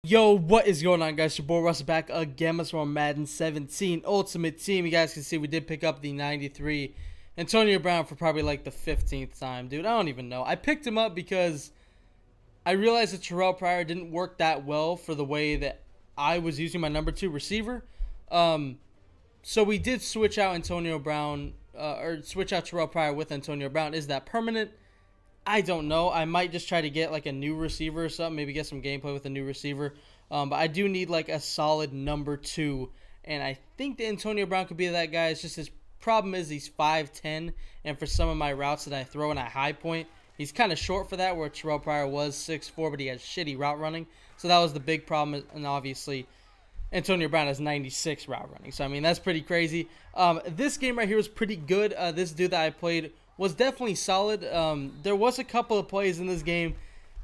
Yo, what is going on, guys? Your boy Russ back again from Madden 17 Ultimate Team. You guys can see we did pick up the 93 Antonio Brown for probably like the 15th time, dude. I don't even know. I picked him up because I realized that Terrell Pryor didn't work that well for the way that I was using my number 2 receiver. So we did switch out Antonio Brown, or switch out Terrell Pryor with Antonio Brown. Is that permanent? I don't know. I might just try to get like a new receiver or something. Maybe get some gameplay with a new receiver. But I do need like a solid number 2. And I think that Antonio Brown could be that guy. It's just his problem is he's 5'10". And for some of my routes that I throw in at high point, he's kind of short for that, where Terrell Pryor was 6'4", but he has shitty route running. So that was the big problem. And obviously, Antonio Brown has 96 route running. So, I mean, that's pretty crazy. This game right here was pretty good. This dude that I played was definitely solid. There was a couple of plays in this game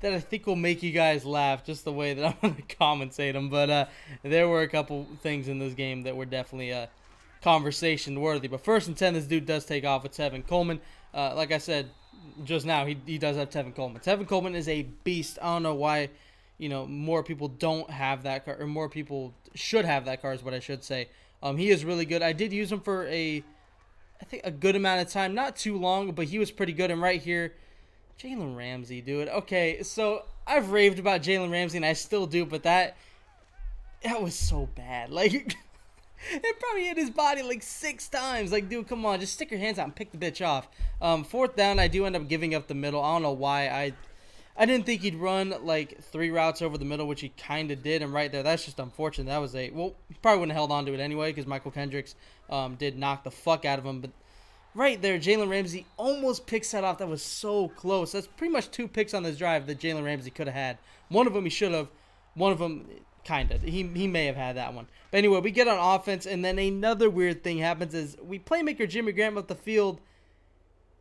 that I think will make you guys laugh, just the way that I'm going to commentate them. But there were a couple things in this game that were definitely conversation worthy. But first and 10, this dude does take off with Tevin Coleman. Like I said just now, he does have Tevin Coleman. Tevin Coleman is a beast. I don't know why, more people don't have that car, or more people should have that car is what I should say. He is really good. I did use him for I think a good amount of time, not too long, but he was pretty good. And right here, Jalen Ramsey, dude. Okay, so I've raved about Jalen Ramsey, and I still do, but that was so bad. Like, it probably hit his body like 6 times. Like, dude, come on, just stick your hands out and pick the bitch off. Fourth down, I do end up giving up the middle. I don't know why. I didn't think he'd run like 3 routes over the middle, which he kind of did. And right there, that's just unfortunate. That was he probably wouldn't have held on to it anyway, because Michael Kendricks did knock the fuck out of him. But right there, Jalen Ramsey almost picks that off. That was so close. That's pretty much 2 picks on this drive that Jalen Ramsey could have had. One of them he should have. One of them, kind of. He may have had that one. But anyway, we get on offense, and then another weird thing happens is we playmaker Jimmy Graham up the field.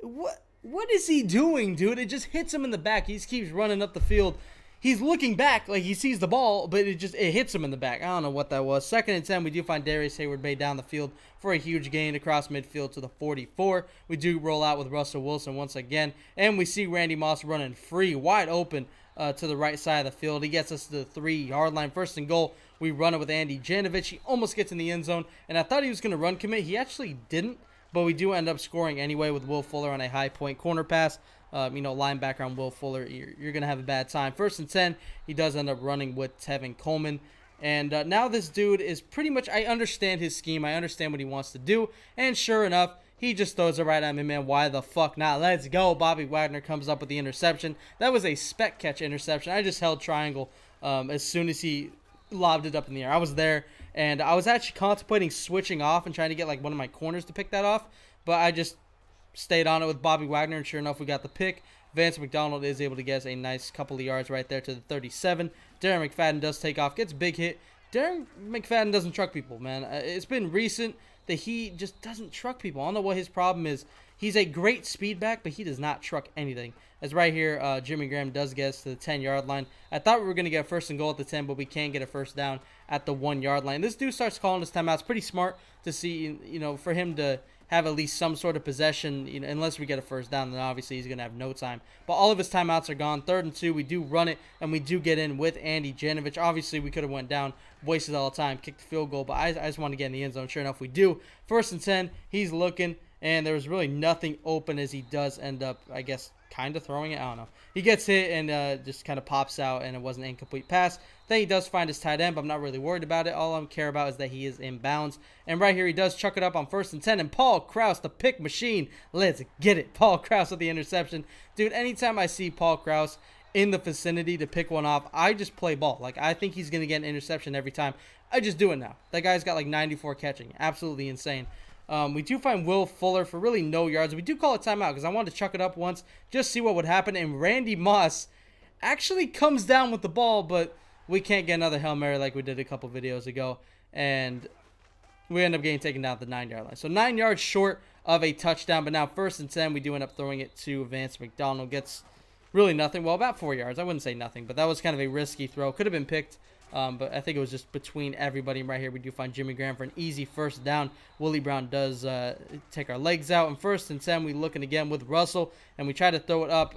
What is he doing, dude? It just hits him in the back. He just keeps running up the field. He's looking back like he sees the ball, but it hits him in the back. I don't know what that was. Second and 10, we do find Darius Hayward-Bay down the field for a huge gain across midfield to the 44. We do roll out with Russell Wilson once again, and we see Randy Moss running free, wide open to the right side of the field. He gets us to the 3-yard line. First and goal, we run it with Andy Janovich. He almost gets in the end zone, and I thought he was going to run commit. He actually didn't. But we do end up scoring anyway with Will Fuller on a high point corner pass. Linebacker on Will Fuller, you're going to have a bad time. First and 10, he does end up running with Tevin Coleman. And now this dude is pretty much, I understand his scheme. I understand what he wants to do. And sure enough, he just throws it right at me, man. Why the fuck not? Let's go. Bobby Wagner comes up with the interception. That was a spec catch interception. I just held triangle as soon as he lobbed it up in the air. I was there, and I was actually contemplating switching off and trying to get like one of my corners to pick that off, but I just stayed on it with Bobby Wagner, and sure enough, we got the pick. Vance McDonald is able to get us a nice couple of yards right there to the 37. Darren McFadden does take off, gets a big hit. Darren McFadden doesn't truck people, man. It's been recent that he just doesn't truck people. I don't know what his problem is. He's a great speed back, but he does not truck anything. As right here, Jimmy Graham does get us to the 10-yard line. I thought we were going to get first and goal at the 10, but we can get a first down at the 1-yard line. This dude starts calling his timeouts. Pretty smart to see, for him to have at least some sort of possession, unless we get a first down, then obviously he's going to have no time. But all of his timeouts are gone. 3rd and 2, we do run it, and we do get in with Andy Janovich. Obviously, we could have went down, wasted all the time, kicked the field goal, but I just want to get in the end zone. Sure enough, we do. 1st and 10, he's looking, and there was really nothing open as he does end up, I guess, kind of throwing it. I don't know. He gets hit and just kind of pops out, and it was an incomplete pass. Then he does find his tight end, but I'm not really worried about it. All I care about is that he is in bounds. And right here, he does chuck it up on 1st and 10, and Paul Krause, the pick machine. Let's get it. Paul Krause with the interception. Dude, anytime I see Paul Krause in the vicinity to pick one off, I just play ball. Like, I think he's going to get an interception every time. I just do it now. That guy's got like 94 catching. Absolutely insane. We do find Will Fuller for really no yards. We do call a timeout because I wanted to chuck it up once, just see what would happen. And Randy Moss actually comes down with the ball, but we can't get another Hail Mary like we did a couple videos ago. And we end up getting taken down at the 9-yard line. So 9 yards short of a touchdown. But now 1st and 10, we do end up throwing it to Vance McDonald. Gets really nothing. Well, about 4 yards. I wouldn't say nothing, but that was kind of a risky throw. Could have been picked But I think it was just between everybody right here. We do find Jimmy Graham for an easy first down. Willie Brown does take our legs out. And 1st and 10, we looking again with Russell. And we try to throw it up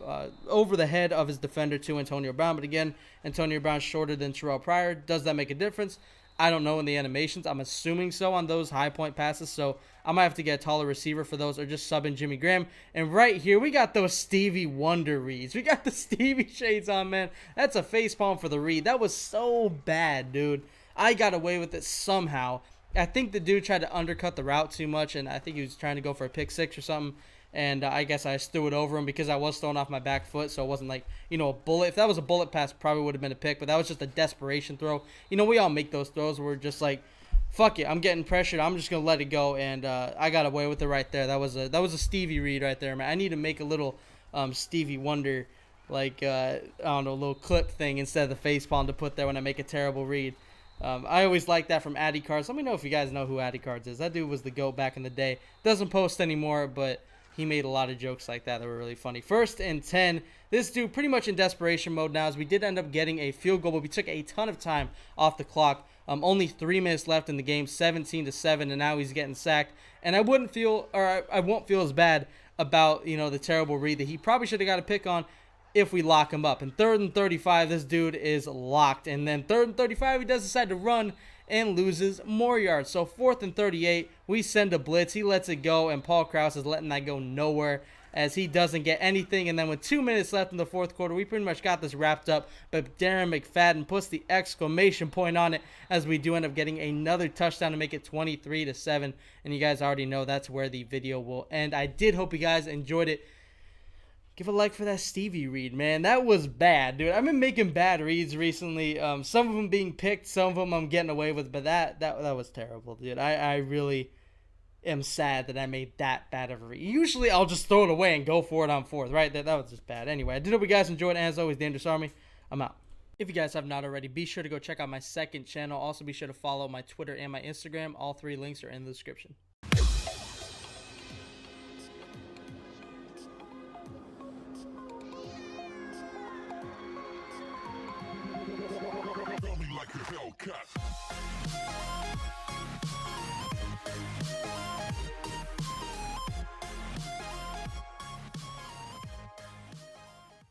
over the head of his defender to Antonio Brown. But again, Antonio Brown shorter than Terrell Pryor. Does that make a difference? I don't know in the animations. I'm assuming so on those high point passes. So I might have to get a taller receiver for those or just sub in Jimmy Graham. And right here, we got those Stevie Wonder reads. We got the Stevie shades on, man. That's a facepalm for the read. That was so bad, dude. I got away with it somehow. I think the dude tried to undercut the route too much, and I think he was trying to go for a pick six or something. And I guess I just threw it over him because I was throwing off my back foot, so it wasn't like, a bullet. If that was a bullet pass, probably would have been a pick, but that was just a desperation throw. We all make those throws where we're just like, fuck it, I'm getting pressured, I'm just going to let it go, and I got away with it right there. That was a Stevie read right there, man. I need to make a little Stevie Wonder, like, I don't know, a little clip thing instead of the facepalm to put there when I make a terrible read. I always like that from Addy Cards. Let me know if you guys know who Addy Cards is. That dude was the GOAT back in the day. Doesn't post anymore, but he made a lot of jokes like that were really funny. 1st and 10. This dude pretty much in desperation mode now, as we did end up getting a field goal, but we took a ton of time off the clock. Only 3 minutes left in the game, 17-7, and now he's getting sacked. And I won't feel as bad about, the terrible read that he probably should have got a pick on if we lock him up. And 3rd and 35, this dude is locked. And then 3rd and 35, he does decide to run and loses more yards. So 4th and 38, we send a blitz. He lets it go, and Paul Krause is letting that go nowhere as he doesn't get anything. And then with 2 minutes left in the 4th quarter, we pretty much got this wrapped up. But Darren McFadden puts the exclamation point on it as we do end up getting another touchdown to make it 23-7. And you guys already know that's where the video will end. I did hope you guys enjoyed it. Give a like for that Stevie read, man. That was bad, dude. I've been making bad reads recently. Some of them being picked, some of them I'm getting away with, but that was terrible, dude. I really am sad that I made that bad of a read. Usually I'll just throw it away and go for it on 4th, right? That was just bad. Anyway, I did hope you guys enjoyed. And as always, Dangerous Army, I'm out. If you guys have not already, be sure to go check out my 2nd channel. Also, be sure to follow my Twitter and my Instagram. All 3 links are in the description.